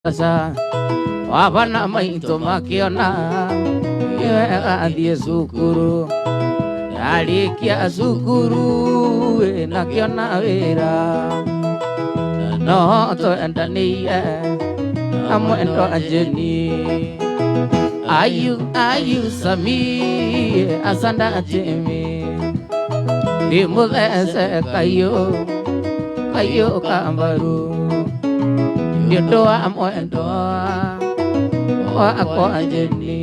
Sasa wabana maitũ makĩona wega athiĩ cukuru, arĩkia cukuru nakĩona wĩra, no twendanĩire na mwendwa Jeni. Ayu Sami asandatĩmi ndĩmũthece kaiũ kambaru nĩũndũ wa mwendwa wakwa Jeni.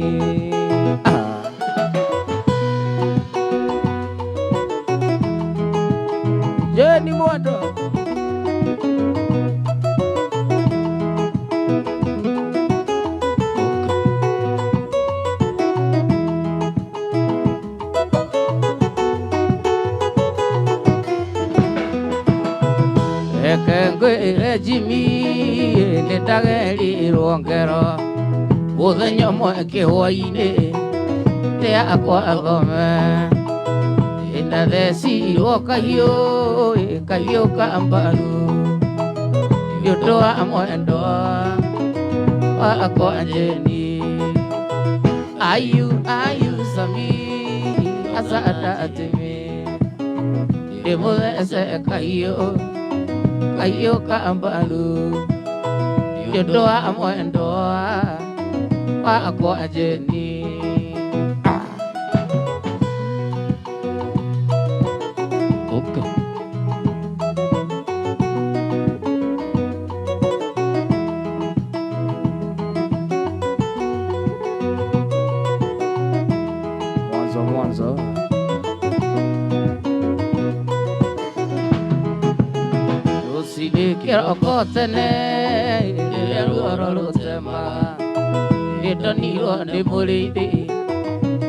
Jeni mwendwa ngwĩre Jimmy nĩndagerirwo ngero mũthenya ũmwe kĩhwainĩ rĩakwa thome, ndathecirwo kahiũ kambaru nĩũndũ wa mwendwa wakwa Jeni. Ayu Sami asandatĩmi ndĩmũthece kaiũ kambaru nĩũndũ wa mwendwa wakwa Jeni. Mwanzo kĩroko tene rĩrĩa ruoro rũtema, nĩndonirwo nĩ mũrĩithi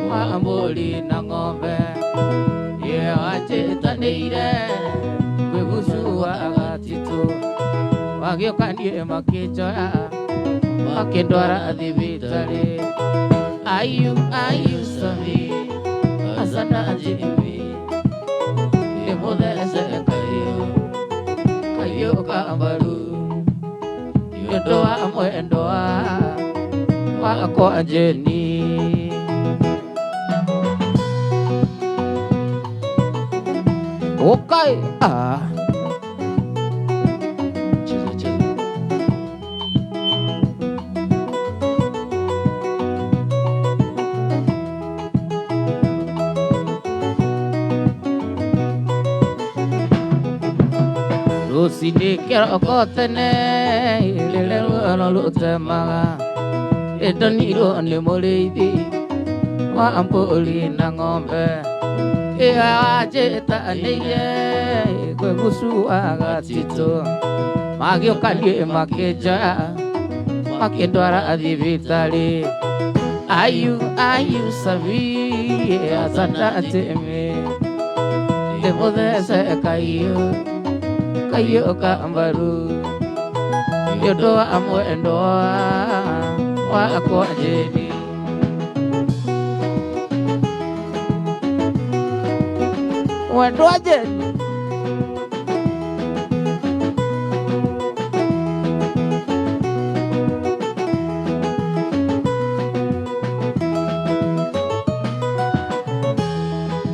wa mbũri na ng'ombe, wanjĩtanĩire kwĩgucua gatitũ, wagĩũkanie makĩnjoya makĩndwara thibitarĩ. Ayu Sami asandatĩmi ndĩmũthece kaiũ kambaru nĩũndũ wa mwendwa wakwa Jeni. Okay. Rũcinĩ kĩroko tene rĩrĩa ruoro rũtemaga, nĩndonirwo nĩ mũrĩithi wa mbũri na ng'ombe, wanjĩtanĩire kwĩgucua gatitũ, magĩũkanie makĩnjoya makĩndwara thibitarĩ. Ayu Sami asandatĩmi ndĩmũthece kaiũ kambaru nĩũndũ wa mwendwa wakwa Jeni. Mwendwa Jeni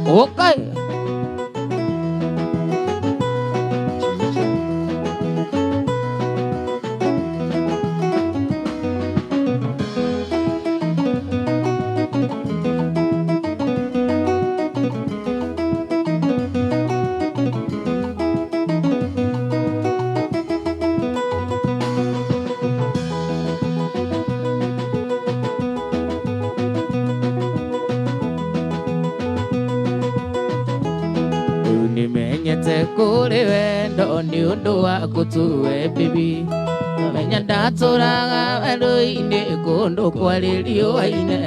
okay. Nimenyete kũrĩ wendo nĩũndũ waku tuwe bibi, menya ndatũraga wendo-inĩ kũndũ kwarĩ riũa inene,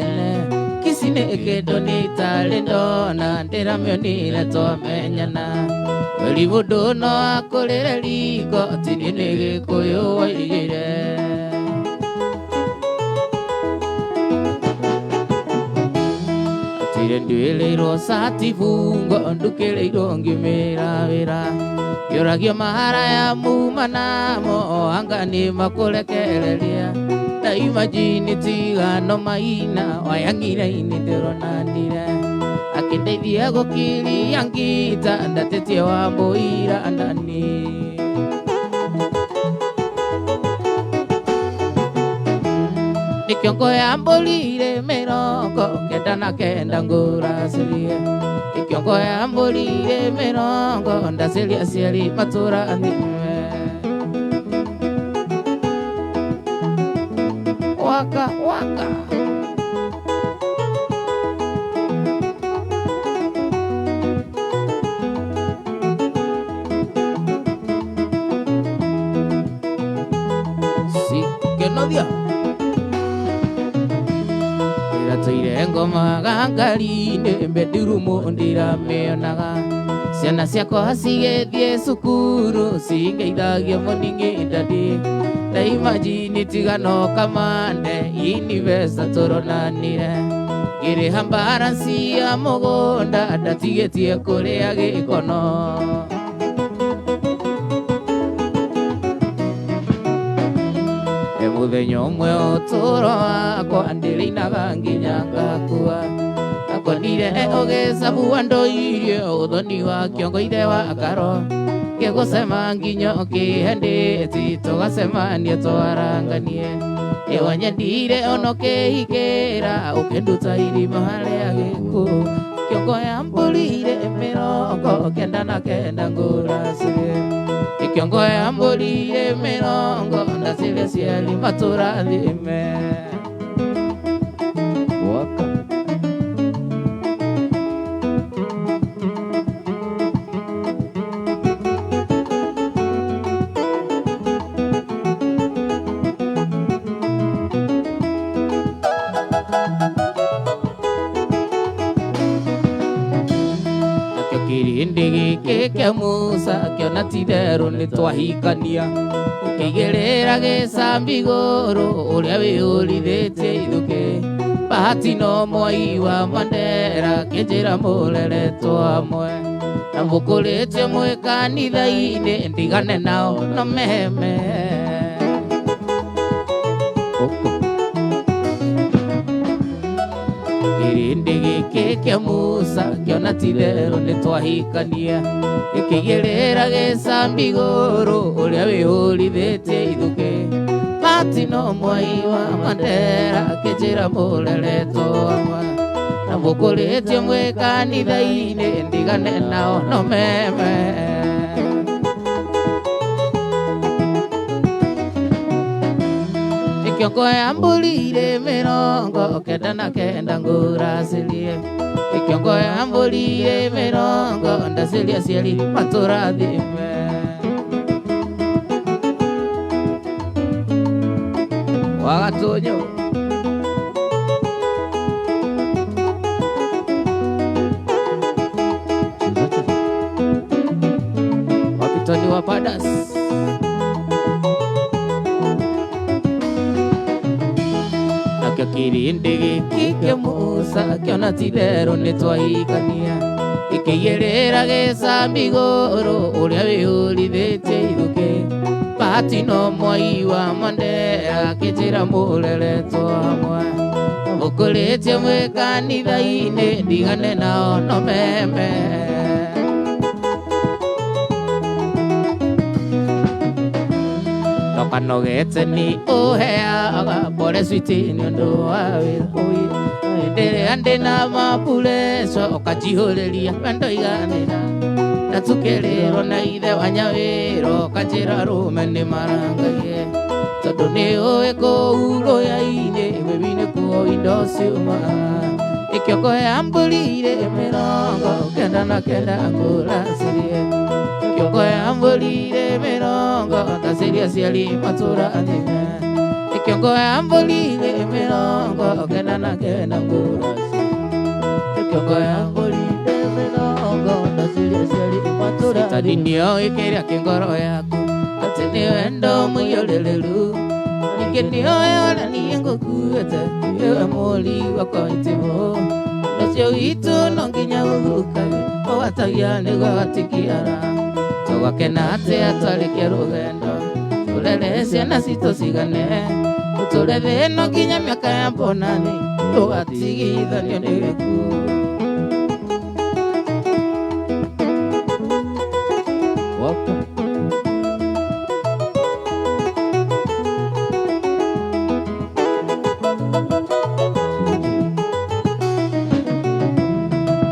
kici nĩ kĩndũ nĩitarĩ ndona ndĩramĩonire twamenyana, weri mũndũ no akũrĩre riko tini nĩ Gĩkũyũ waigire. Ndwĩrĩirwo cati bungo ndukĩrĩirwo ngĩmĩra wĩra, Yoragio mahara ya mumana mo angani makulekereria na imagine tigano maina wayangira inideronanira akindeithia gukiri yangita ndatetie wa mboira andani nikiongo ya mbolire mirongo kenda na kenda nguracirie nikiongo ya mbolire mirongo ndaciria ciari matura thime waka waka si que no dio ira ngoma gangari mbediru mondira meonaga ciana ciakwa cigethie cukuru cingeithagia muningi ndadi na imagine tigano kamande inivesa turonanire ngiriha mbaransi ya mugunda ndatigetie kuria gikono muthenya umwe uturo wakwa ndirinaga nginya ngakua nakonire ugicabu ndoirie uthoni wa kiongo ithe wa karo gigucema nginya ukihenditi tugacemania twaranganie iwanyendire ono kihikira ukinduta irima haria giku kiongo ya mbulire mirongo kenda na kenda nguracirie ikiongo ya mbolire mirongo ndaciria ciari matura thime waka kirindi giki kia Musa kiona titheru ni twahikania kigerera gicambi iguru uria wiurithitie ithuki bahati no mwai wa Mandera kinjira mureretwo hamwe na mukuritie mwi kanitha-ini ndigane nao no meheme kirindi giki kia Musa kiona titheru ni twahikania ikigerera gicambi iguru uria wiurithitie ithuki bahati no mwai wa Mandera kinjira mureretwo hamwe na mukuritie mwi kanitha-ini ndigane nao no meme ikiongo ya mbulire mirongo kenda na kenda nguracirie ikiongo ya mbulire mirongo ndaciria ciari matura thime wagatunyo wapitani wa padas kirindi giki kia Musa kiona titheru ni twahikania ikigerera gicambi iguru uria wiurithitie ithuki bahati no mwai wa Mandera kinjira mureretwo hamwe mukuritie mwi kanitha-ini ndigane nao no meme tokanogete ni uheaga pore switi ni undu wa wira ndire andina mapuleco ukanjihuriria wendo iganira natukirirwo na ithe wa Nyawira ukanjira rume ni marangagie tondu ni uwi kuu rũya-ini wĩwini kuo indo ciuma ikiongo ya mbũrire mirongo kenda na kenda nguracirie ikiongo ya mbũrire mirongo ndaciria ciari matura thime ikiongo ya mbũrire mirongo kenda na kenda nguracirie ikiongo ya mbũrire mirongo ndaciria ciari matura tadinio ikiria kingoro yaku ati ni wendo mũiyũrĩrĩru ningĩ nĩoya niĩ ngũkuĩte iwe mũri wakwa itimu ũcio witũ no nginya ũthukage ũgatagia nĩguo gatikiara tugakena atia twarĩkia rũgendo tũrere ciana citũ cigane tũtũre thĩ ĩno nginya mĩaka ya mbonani tũgatigithanio nĩ gĩkuũ.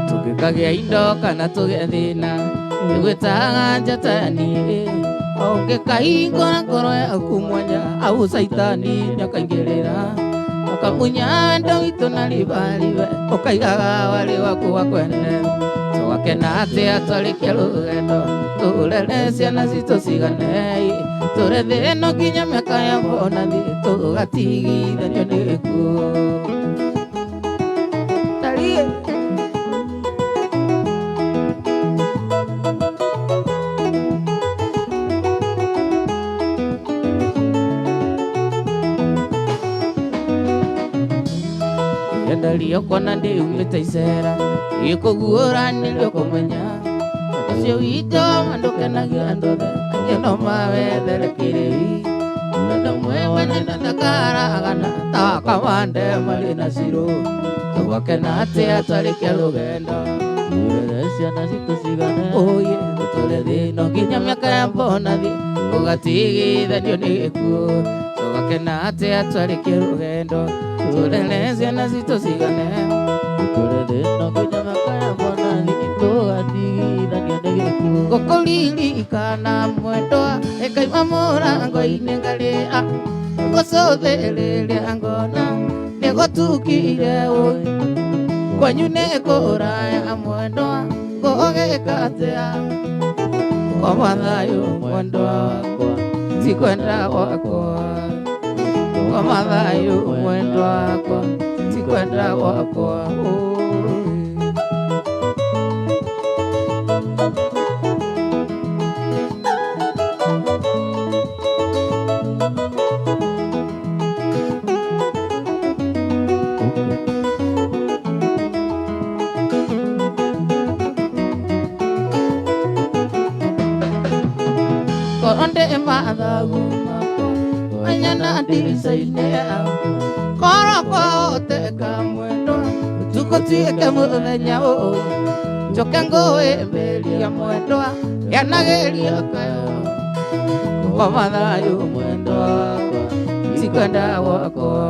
Tũgĩkagĩa indo kana tũgĩe thĩna nĩgwĩtaga njatani ũngĩkahingũra ngoro yaku mwanya au caitani nĩakaingĩrĩra ũkamunya wendo witũ na ribaribe ũkaigaga warĩ waku wa kwene tũgakena atĩa twarĩkia rũgendo tũrere ciana citũ cigane tũre thĩ ĩno nginya mĩaka ya mbonani tũgatigithanio nĩ gĩkuũ. Ndario kona ndiumĩte icera gĩkũguũra nĩrĩo kũmenya ũcio witũ ndũkenagia andũ othe angĩ no mawethere kĩrĩi wendo mwega nyina ndakaragana ta wa kamande marĩ na cirũ tũgakena atĩa twarĩkia rũgendo tũrere ciana citũ cigane tũtũre thĩ ĩno nginya mĩaka ya mbonani tũgatigithanio nĩ gĩkuũ. Tũgakena atĩa twarĩkia rũgendo tũrere ciana citũ cigane tũtũre thĩ ĩno nginya mĩaka ya mbonani tũgatigithanio nĩ gĩkuũ. Ngũkũririkana mwendwa ĩkaima mũrango-inĩ ngarĩa ngũcũthĩrĩria ngona nĩgũtukire ũĩ kwanyu nĩ kũraya mwendwa ngũgĩka atĩa koma thayũ mwendwa wakwa ti kwenda gwakwa koma thayũ mwendwa wakwa ti kwenda gwakwa. Koronde mathagu makwa manyana ndirica-inĩ yaku koroko ũteka mwendwa ũtukũ tuĩke mũthenya ũyũ njoke ngũĩmbĩria mwendwa yanagĩria kayo koma thayũ mwendwa wakwa ti kwenda gwakwa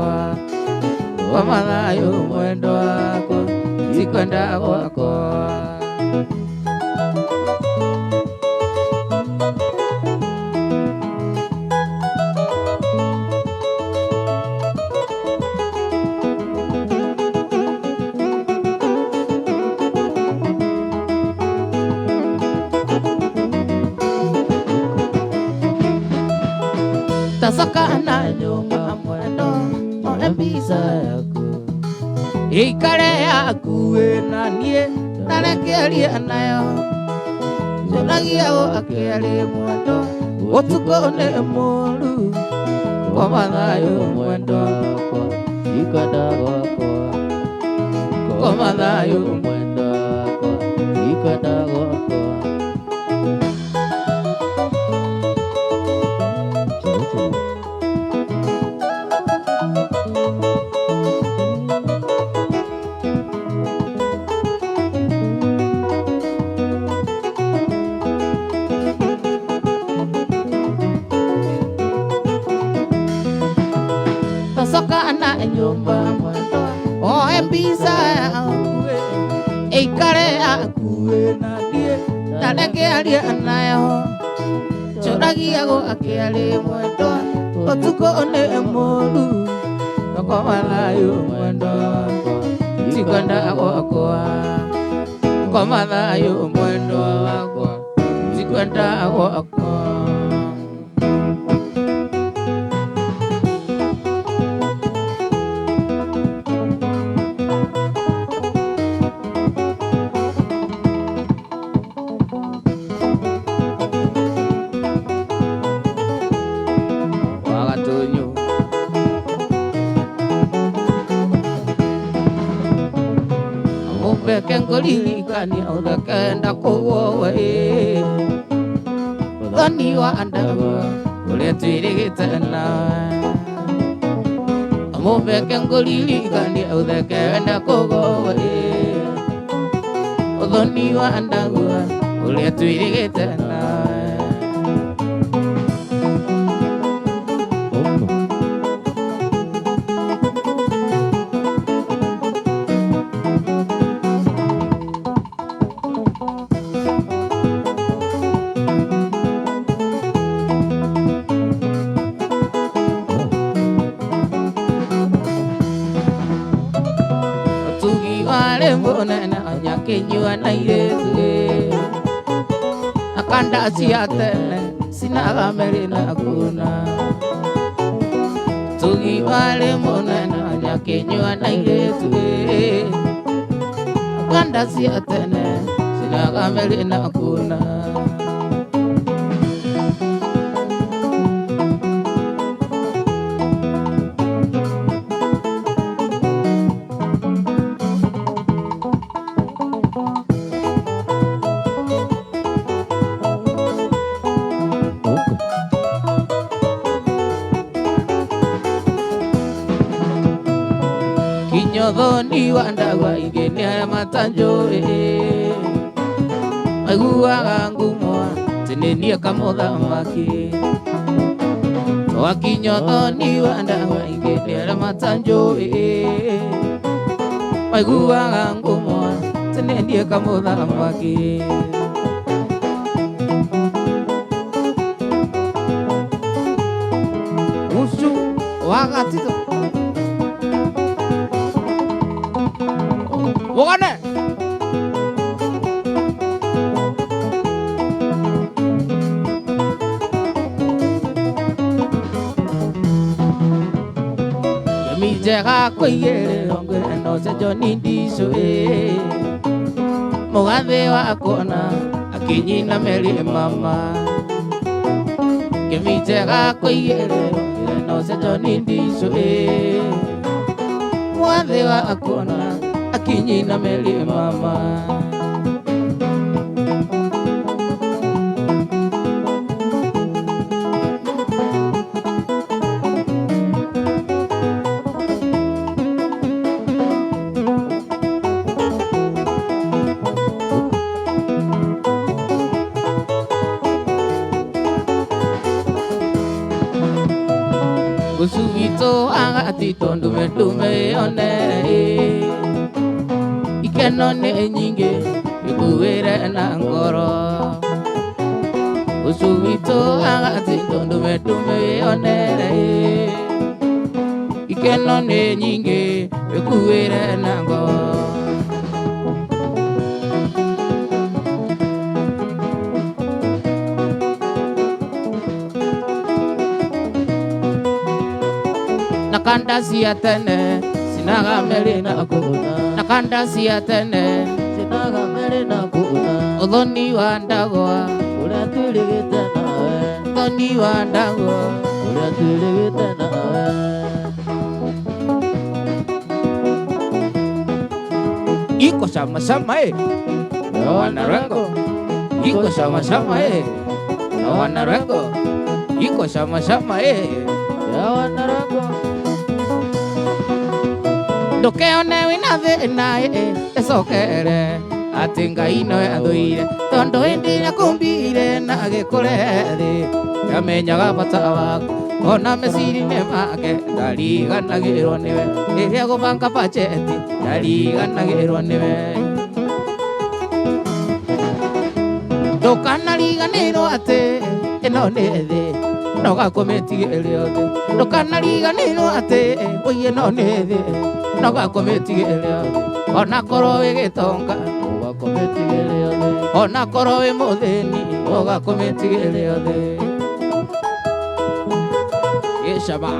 koma thayũ mwendwa wakwa ti kwenda gwakwa. Tacoka na nyũmba mwendo one mbica yaku ĩikare yakuĩ na niĩ ndarekeria nayo nyonagia akĩarĩ mwendo ũtukũ nĩ mũru koma thayũ mwendo wakwa ti kwenda gwakwa koma thayũ mwendo wakwa ti kwenda gwakwa. Tacoka na nyũmba mwendwa oe mbica yaku ĩikare yakuĩ na niĩ ndarekeria nayo njoragia akĩarĩ mwendwa ũtukũ nĩ mũru koma thayũ mwendwa wakwa ti kwenda gwakwa koma thayũ mwendwa wakwa ti kwenda gwakwa. Beke ngũririkania ũthekenda kũguo we Uthoni wa ndaguo uria twirigite nawe Mubeke nguririkania utheke wenda kugowe Uthoni wa ndaguo uria twirigite nawe Kinyua na iretu Akanda siatene Sinaga meri na kuna Tugi wale monena Nyakinyua na iretu Akanda siatene Sinaga meri na kuna Uthoni wa ndaguo ingeni aya matanjui Aiguaga ngumo tinenie kamuthamaki Wakinya uthoni wa ndaguo ingeni aya matanjui Aiguaga ngumo tinenie kamuthamaki Musu wagatito Wogane Gemijega kwigere ongere no se Johnny Ndiso Mugathe wa kona akinyina meri mama Gemijega kwigere ongere no se Johnny Ndiso Mugathe wa kona Kinyina meri mama Gusubito agati tondume dume one Ikenone nyinge ikuwere na ngoro Usubito agati tondume dume one Ikenone nyinge ikuwere na ngoro Nakanda siatene Sinaga meri na kuna Nakanda siatene Sinaga meri na kuna Uthoni wa ndaguo uria twirigite nawe Uthoni wa ndaguo uria twirigite nawe Iko sama-sama na wanarengo Iko sama-sama na wanarengo Iko sama-sama na wanarengo Ndukeone wina thina ecokere ati Ngai nowe athuire tondu hindi niakumbire na agikure thi amenyaga bata waku ona meciria-ini make ndariganagirwo niwe riria gubanga bajeti ndariganagirwo niwe ndukanariganirwo ati ino ni thi nogakumitigire othe ndukanariganirwo ati ino ni thi nogakumitigire othe ona korwo wi gitonga ugakumitigire othe ona korwo wi muthini ugakumitigire othe Yeshaba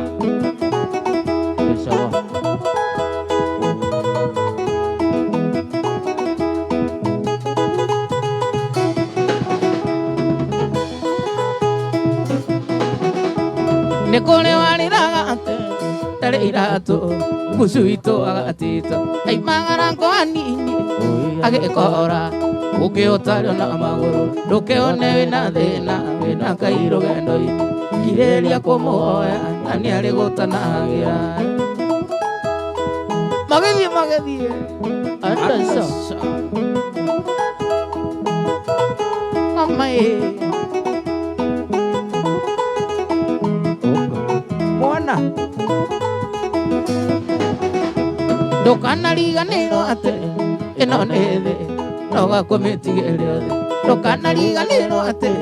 Nikole waliraga ate tare iratu gusuito agatito ai mangara ko anini agekora Ũngĩũtario na magũrũ ndũkĩone wĩna thĩna wĩna Ngai rũgendo-inĩ kirĩrĩria kũmũhoya na nĩarĩ gũtanagĩra magĩthiĩ Anderson mama mwana ndũkanariganĩrwo atĩ ĩno nĩ thĩ na ũgakũmĩtigĩre thĩ ndũkanariganĩrwo atĩ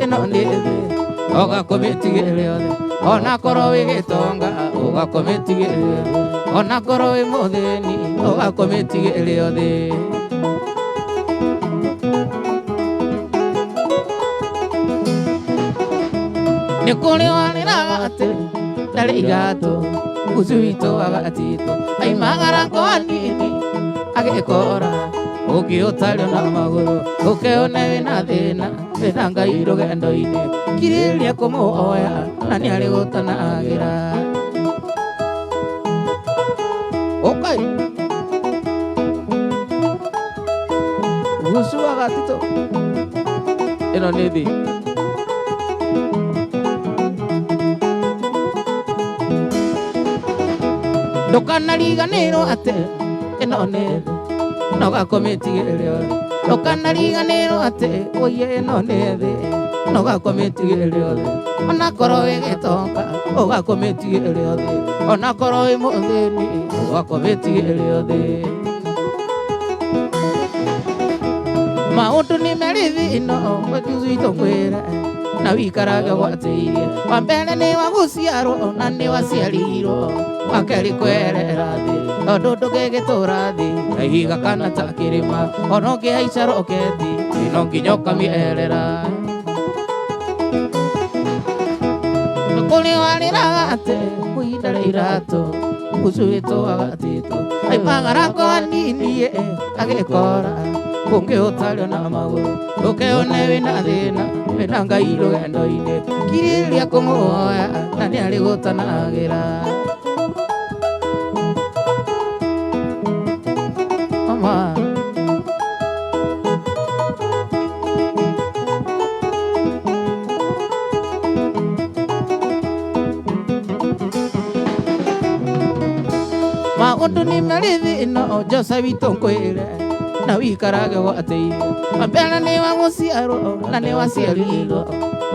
ĩno nĩ thĩ na ũgakũmĩtigĩre thĩ ona korwo wĩ gĩtonga ũgakũmĩtigĩre thĩ ona korwo wĩ mũthĩni ũgakũmĩtigĩre thĩ nĩ kũrĩ wanĩraga atĩ ndarĩ igatũ Gucu witũ agatitũ aimagara kwa nini agĩkora ũngĩũtario na magũrũ ũkĩone wĩna thĩna wĩna Ngai rũgendo-inĩ kirĩrĩria kũmũhoya na nĩarĩ gũtanagĩra okay Gucu agatitũ ĩno nĩ thĩ ndũkanariganĩrwo atĩ ĩno nĩ thĩ na ũgakũmĩtigĩre thĩ ndũkanariganĩrwo atĩ ũiye ĩno nĩ thĩ na ũgakũmĩtigĩre thĩ ona korwo wĩ gĩtonga ũgakũmĩtigĩre thĩ ona korwo wĩ mũthĩni ũgakũmĩtigĩre thĩ maũndũ nĩ merĩ thĩ ĩno Gucu witũ ngwĩre na wĩikarage gwatĩirie wa mbere nĩ wa gũciarwo na nĩ waciarirwo wa kerĩ kwerera thĩ tondũ ndũngĩgĩtũra thĩ na ihiga kana ta kĩrĩma ona ũngĩhaica roketi no nginya ũkamĩerera nĩ kũrĩ warĩraga atĩ ngui ndarĩ iratũ Gucu witũ agatitũ aimagara kwa nini agĩkora ũngĩũtario na magũrũ ndũkĩone wĩna thĩna wĩna Ngai rũgendo-inĩ kirĩrĩria kũmũhoya na nĩarĩ gũtanagĩra mama maũndũ nĩ marĩ thĩ ĩno Joseph witũ ngwĩre na wĩikarage gwatĩirie wa mbere nĩ wa gũciarwo na nĩ waciarirwo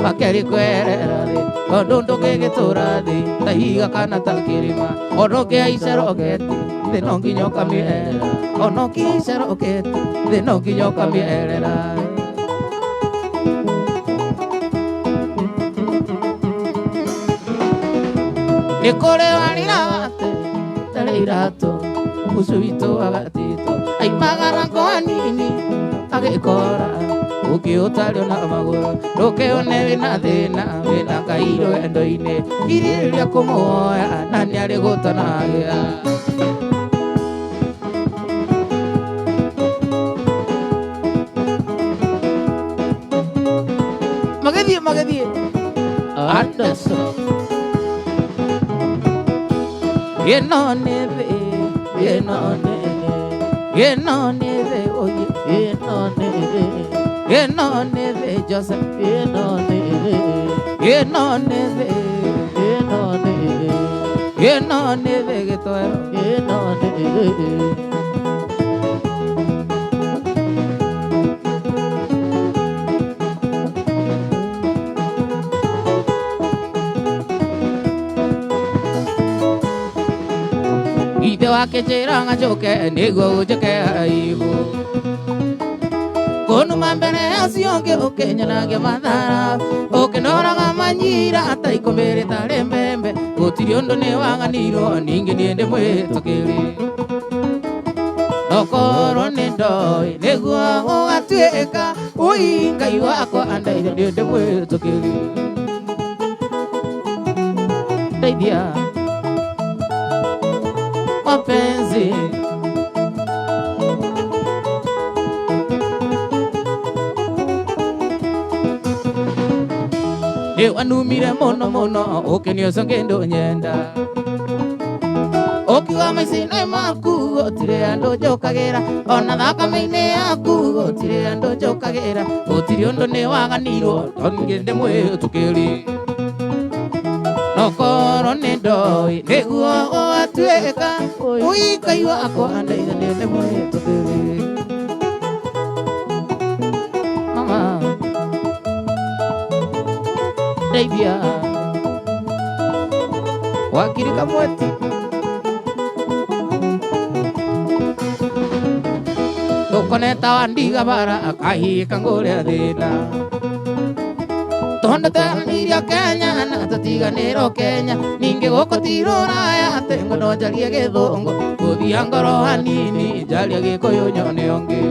wa kerĩ kwerera thĩ tondũ ndũngĩgĩtũra thĩ ta ihiga kana ta kĩrĩma ona ũngĩhaica roketi thĩ no nginya ũkamĩerera ona ũngĩhaica roketi thĩ no nginya ũkamĩerera nĩ kũrĩ warĩraga atĩ ndarĩ iratũ Gucu witũ agatitũ aimagara kwa nini agĩkora ũngĩũtario na magũrũ ndũkĩone wĩna thĩna wĩna Ngai rũgendo-inĩ kirĩrĩria kũmũhoya na nĩarĩ gũtanagĩra magĩthiĩ Anderson ĩno nĩ thĩ ĩno nĩ thĩ oye ĩno nĩ thĩ Joseph ĩno nĩ thĩ gĩtwero ĩno nĩ thĩ ithe wake njĩraga njoke nĩguo ũnjĩke aibu kũnuma mbere acio ũngĩ ũkĩnyanagia mathara ũkĩnoraga manyira ta ikũmbĩrĩ tarĩ mbembe gũtirĩ ũndũ nĩ waganirwo ningĩ niĩ ndĩ mwĩtũkĩri okorwo nĩ ndoĩ nĩguo ũgatuĩka ũi Ngai wakwa andaire niĩ ndĩ mwĩtũkĩri ndeithia mapenzi nĩ wanumire mũno mũno ũkĩnioca kĩndũ nyenda ũkiuga Uga maicine maku gutire andu njukagira ona thakame-ini yaku gutire andu njukagira gutire undu ni waganirwo tongi ndi mwitukiri nokoro ni ndoi niguo gwatuika uikai wakwa ndeithania ndi mwitukiri mama ndeithia wakiri kamweti ukoneta wandiga bara akahika nguria thina tondu twananirio Kenya na tutiganirwo Kenya ningi guku tiruraya ati ngono njarie githungu guthia ngoro hanini njarie gikuyu nyone ongi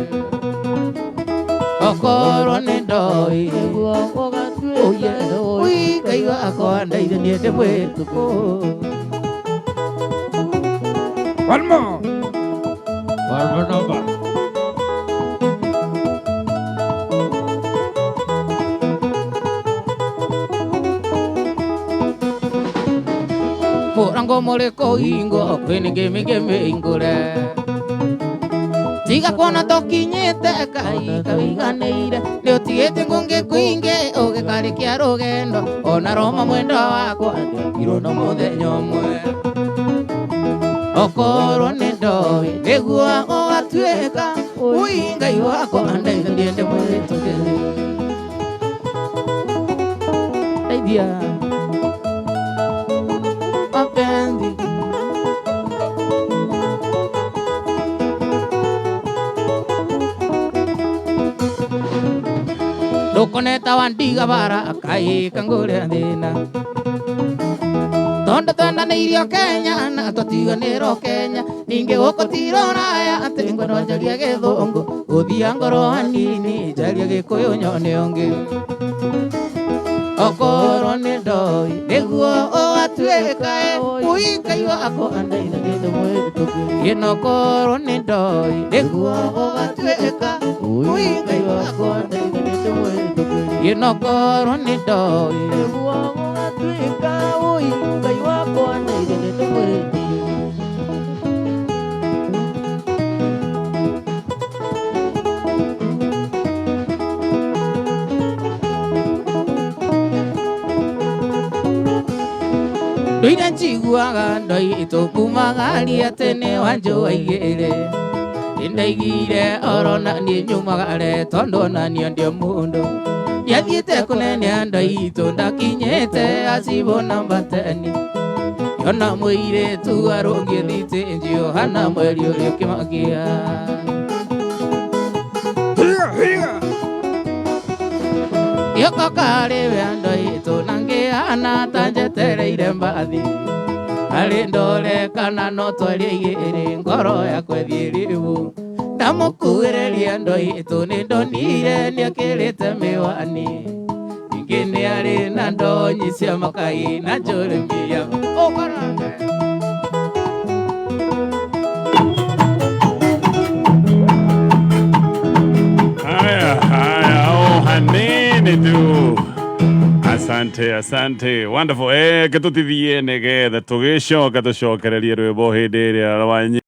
okorwo ni ndoi niguo ugatuika uikai wakwa ndeithania ndi mwituku one more number murango muriko hingo kwinigimigimi ingure tiga kuona tokinyite kai kawiganire ni utigite ngungi kwingi ugikarikia rugendo ona roma mwendo wakwa ndikiro no muthenya umwe okorwo ni ndoi niguo ugatuika uingai wakwa ndeithania ndi mwitukiri ndeithia mapenzi ndukoneta wandiga bara akahika nguria thina tondu twananirio Kenya na tutiganirwo Kenya ningi guku tiruraya ati ngono njarie githungu guthia ngoro hanini njarie gikuyu nyone ongi okorwo ni ndoi niguo ugatuika uikai wakwa ndeithania ndi mwitukiri inokorwo ni ndoi niguo ugatuika uikai wakwa ndeithania ndi mwitukiri inokorwo ni ndoi niguo ugatuika uikai wakwa ndeithania ndi mwitukiri nduire njiguaga ndoi tukumagaria tene wanjuaigire ndaigire orona ni nyumagare tondu onanio ndio mundu yathiite kunenea ndoi tu ndakinyite acibona mbateni yona muiritu arungi thitinjio hana mweri uri ukimagia yoko kari we ndoi tu nangiana tanjetereire mbathi ari ndore kana no twarie igiri ngoro yakwa thiiribu ndamukuireria ndoi tu ni ndonire ni akirite miwani ingi ni ari na ndonyi cia makai na njurumia okoranga haya hanene tu asante wonderful ke tutithie nege tugicoka tucokererie rwimbo hindi iria rwanyi